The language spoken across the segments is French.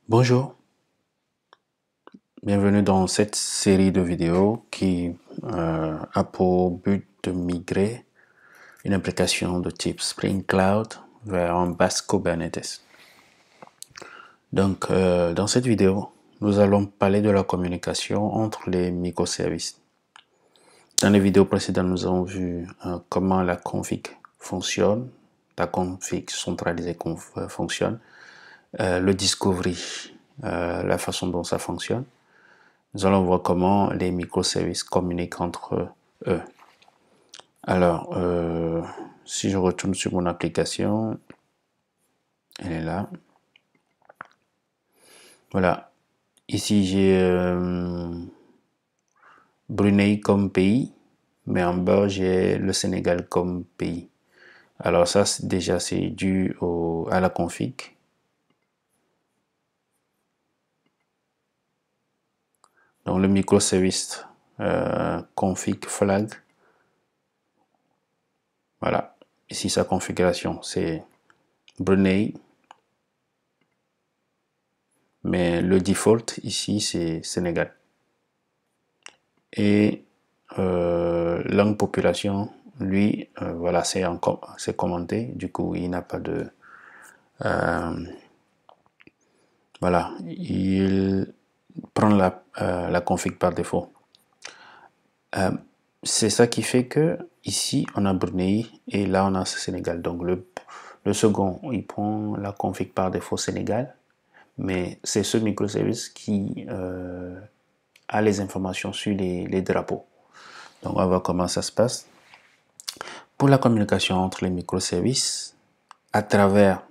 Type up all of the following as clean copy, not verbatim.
Bonjour, bienvenue dans cette série de vidéos qui a pour but de migrer une application de type Spring Cloud vers un base Kubernetes. Donc, dans cette vidéo, nous allons parler de la communication entre les microservices. Dans les vidéos précédentes, nous avons vu comment la config fonctionne, la config centralisée fonctionne, le discovery, la façon dont ça fonctionne. Nous allons voir comment les microservices communiquent entre eux. Alors, si je retourne sur mon application, elle est là. Voilà. Ici, j'ai Brunei comme pays, mais en bas, j'ai le Sénégal comme pays. Alors ça, déjà, c'est dû à la config. Donc, le microservice config flag. Voilà. Ici, sa configuration, c'est Brunei. Mais le default ici, c'est Sénégal. Et langue population, lui, voilà, c'est commenté. Du coup, il n'a pas de... voilà, il prend la config par défaut. C'est ça qui fait que ici, on a Brunei et là, on a Sénégal. Donc, le second, il prend la config par défaut Sénégal. Mais c'est ce microservice qui a les informations sur les drapeaux. Donc, on va voir comment ça se passe. Pour la communication entre les microservices, à travers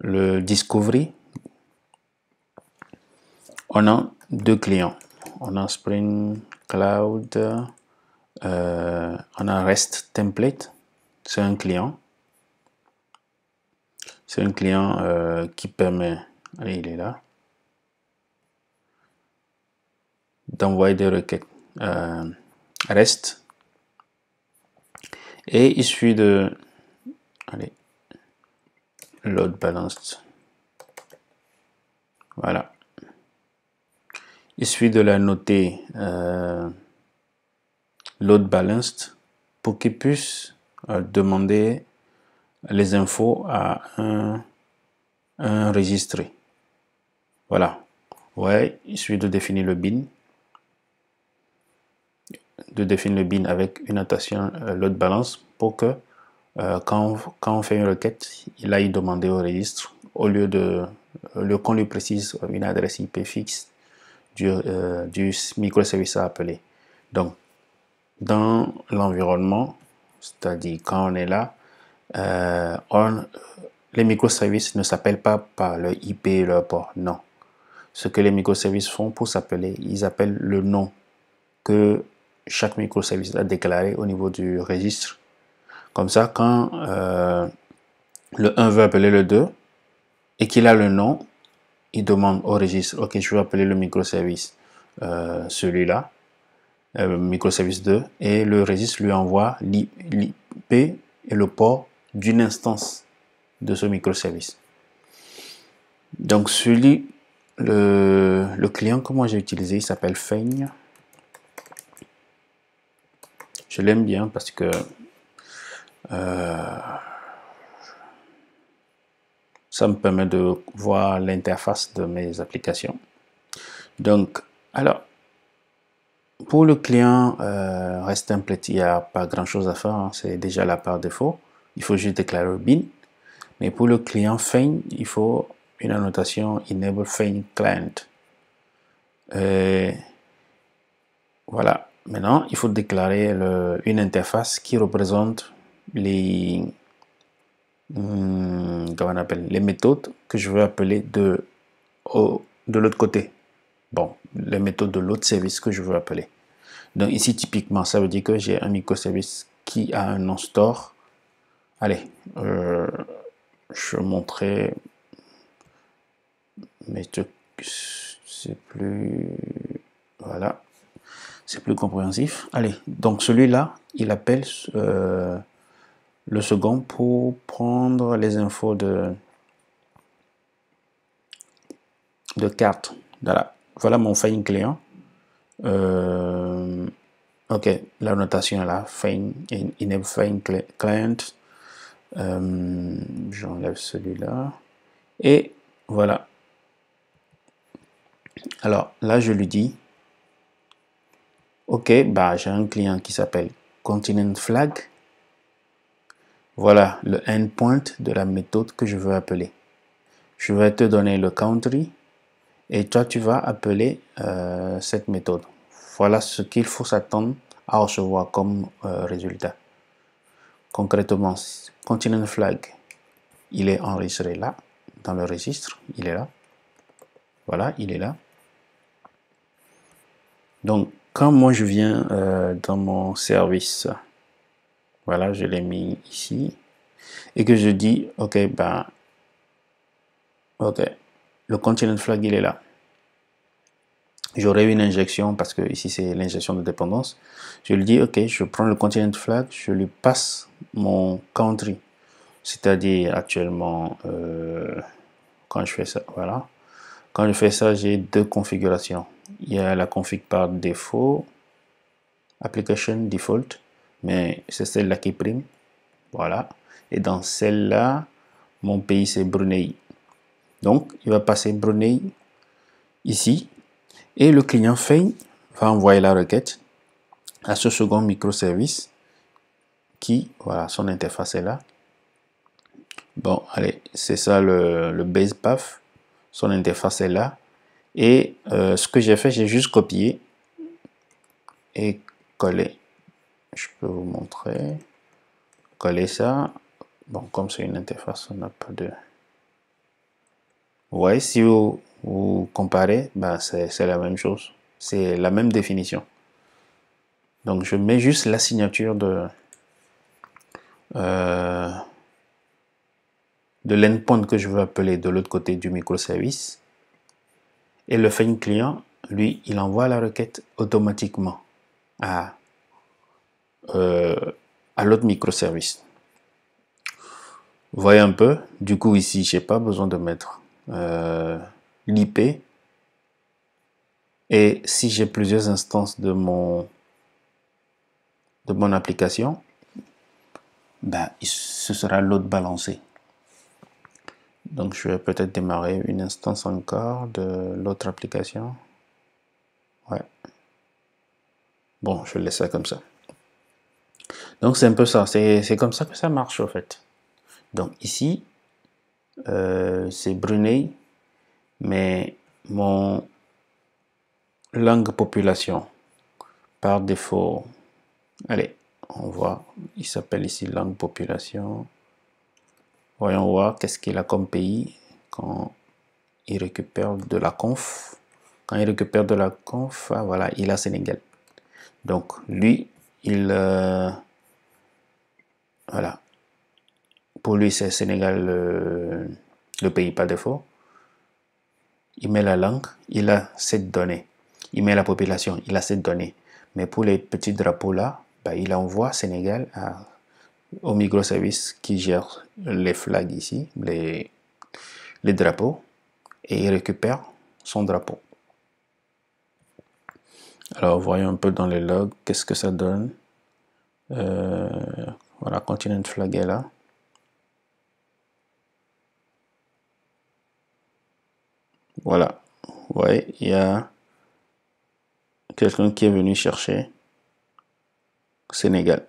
le Discovery, on a deux clients. On a Spring Cloud, on a REST Template, c'est un client. C'est un client qui permet, allez, il est là, d'envoyer des requêtes REST. Et il suffit de, allez, load balanced. Voilà. Il suffit de la noter load balanced pour qu'il puisse demander les infos à un registre. Voilà. Ouais, il suffit de définir le bin. De définir le bin avec une notation load balance pour que quand on fait une requête, il aille demander au registre au lieu qu'on lui précise une adresse IP fixe du microservice à appeler. Donc, dans l'environnement, c'est-à-dire quand on est là, les microservices ne s'appellent pas par leur IP et leur port, non. Ce que les microservices font pour s'appeler, ils appellent le nom que chaque microservice a déclaré au niveau du registre. Comme ça, quand le 1 veut appeler le 2 et qu'il a le nom, il demande au registre, ok, je veux appeler le microservice celui-là, microservice 2, et le registre lui envoie l'IP et le port d'une instance de ce microservice. Donc le client que moi j'ai utilisé, il s'appelle Feigne. Je l'aime bien parce que ça me permet de voir l'interface de mes applications. Donc, alors, pour le client REST Template, il n'y a pas grand chose à faire, hein, c'est déjà là par défaut. Il faut juste déclarer le bin. Mais pour le client Feigne, il faut une annotation Enable Feigne Client. Voilà. Maintenant, il faut déclarer une interface qui représente les comment on appelle, les méthodes que je veux appeler de l'autre côté. Bon, les méthodes de l'autre service que je veux appeler. Donc ici, typiquement, ça veut dire que j'ai un microservice qui a un nom store. Allez, je montrerai, mais c'est plus, voilà, c'est plus compréhensif. Allez, donc celui-là, il appelle le second pour prendre les infos de de carte. Voilà mon Fine client. Ok, la notation est là. Fine, enable Fine client. J'enlève celui-là. Et voilà. Alors là, je lui dis, ok, bah, j'ai un client qui s'appelle Continent Flag. Voilà le endpoint de la méthode que je veux appeler. Je vais te donner le country et toi, tu vas appeler cette méthode. Voilà ce qu'il faut s'attendre à recevoir comme résultat. Concrètement, Continent Flag, il est enregistré là, dans le registre, il est là. Voilà, il est là. Donc, quand moi je viens dans mon service, voilà, je l'ai mis ici, et que je dis, ok, ben, ok, le Continent Flag, il est là. J'aurai une injection parce que ici c'est l'injection de dépendance. Je lui dis, ok, je prends le Continent Flag, je lui passe mon country, c'est-à-dire actuellement, quand je fais ça, voilà. Quand je fais ça, j'ai deux configurations. Il y a la config par défaut, application default, mais c'est celle-là qui prime. Voilà. Et dans celle-là, mon pays c'est Brunei. Donc, il va passer Brunei ici. Et le client Fine va envoyer la requête à ce second microservice qui, voilà, son interface est là. Bon, allez, c'est ça le base path. Son interface est là. Et ce que j'ai fait, j'ai juste copié et collé. Je peux vous montrer. Coller ça. Bon, comme c'est une interface, on n'a pas de... Ouais, si vous comparez, ben c'est la même chose. C'est la même définition. Donc, je mets juste la signature de l'endpoint que je veux appeler de l'autre côté du microservice. Et le Fine client, lui, il envoie la requête automatiquement à l'autre microservice. Vous voyez un peu, du coup ici, j'ai pas besoin de mettre l'IP. Et si j'ai plusieurs instances de mon application, ben, ce sera load balancé. Donc je vais peut-être démarrer une instance encore de l'autre application. Ouais. Bon, je laisse ça comme ça. Donc c'est un peu ça, c'est comme ça que ça marche au fait. Donc ici, c'est Brunei, mais mon langue population, par défaut, allez, on voit, il s'appelle ici langue population. Voyons voir qu'est-ce qu'il a comme pays quand il récupère de la conf. Quand il récupère de la conf, ah, voilà, il a Sénégal. Donc lui, voilà, pour lui c'est Sénégal le pays par défaut. Il met la langue, il a cette donnée. Il met la population, il a cette donnée. Mais pour les petits drapeaux là, bah, il envoie Sénégal au microservice qui gère les flags ici, les drapeaux, et il récupère son drapeau. Alors voyons un peu dans les logs, qu'est-ce que ça donne. Voilà, Continent Flag est là. Voilà, vous voyez, il y a quelqu'un qui est venu chercher Sénégal.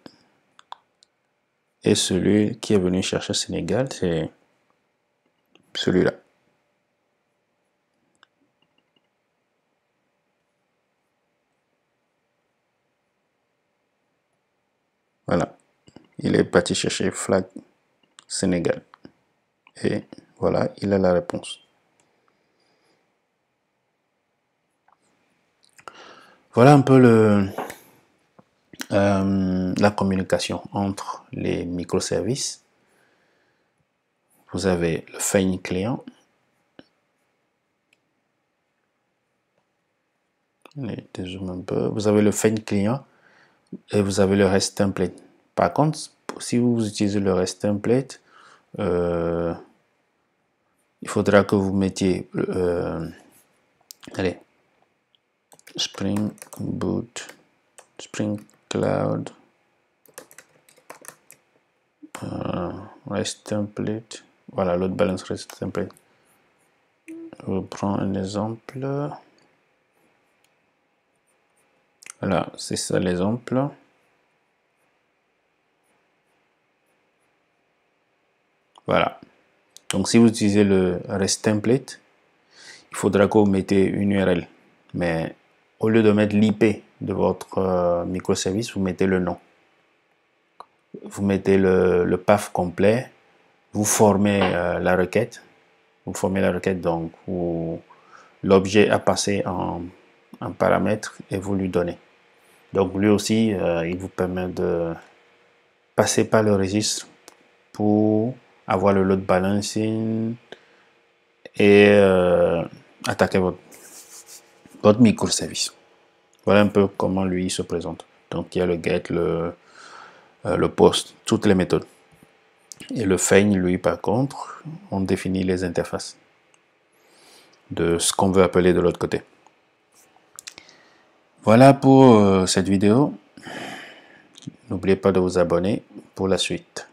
Et celui qui est venu chercher Sénégal, c'est celui-là. Voilà, il est parti chercher flag Sénégal. Et voilà, il a la réponse. Voilà un peu la communication entre les microservices. Vous avez le Fine client. Dézoome un peu. Vous avez le Fine client et vous avez le REST template. Par contre, si vous utilisez le REST template, il faudra que vous mettiez Allez, Spring Boot, Spring Cloud, REST template. Voilà, load balance REST template. Je prends un exemple. Voilà, c'est ça l'exemple. Voilà. Donc si vous utilisez le REST template, il faudra que vous mettez une URL. Mais au lieu de mettre l'IP de votre microservice, vous mettez le nom. Vous mettez le path complet, vous formez la requête. Vous formez la requête, donc l'objet a passé en paramètre et vous lui donnez. Donc lui aussi, il vous permet de passer par le registre pour avoir le load balancing et attaquer votre microservice. Voilà un peu comment lui se présente. Donc il y a le get, le post, toutes les méthodes. Et le feign, lui, par contre, on définit les interfaces de ce qu'on veut appeler de l'autre côté. Voilà pour cette vidéo. N'oubliez pas de vous abonner pour la suite.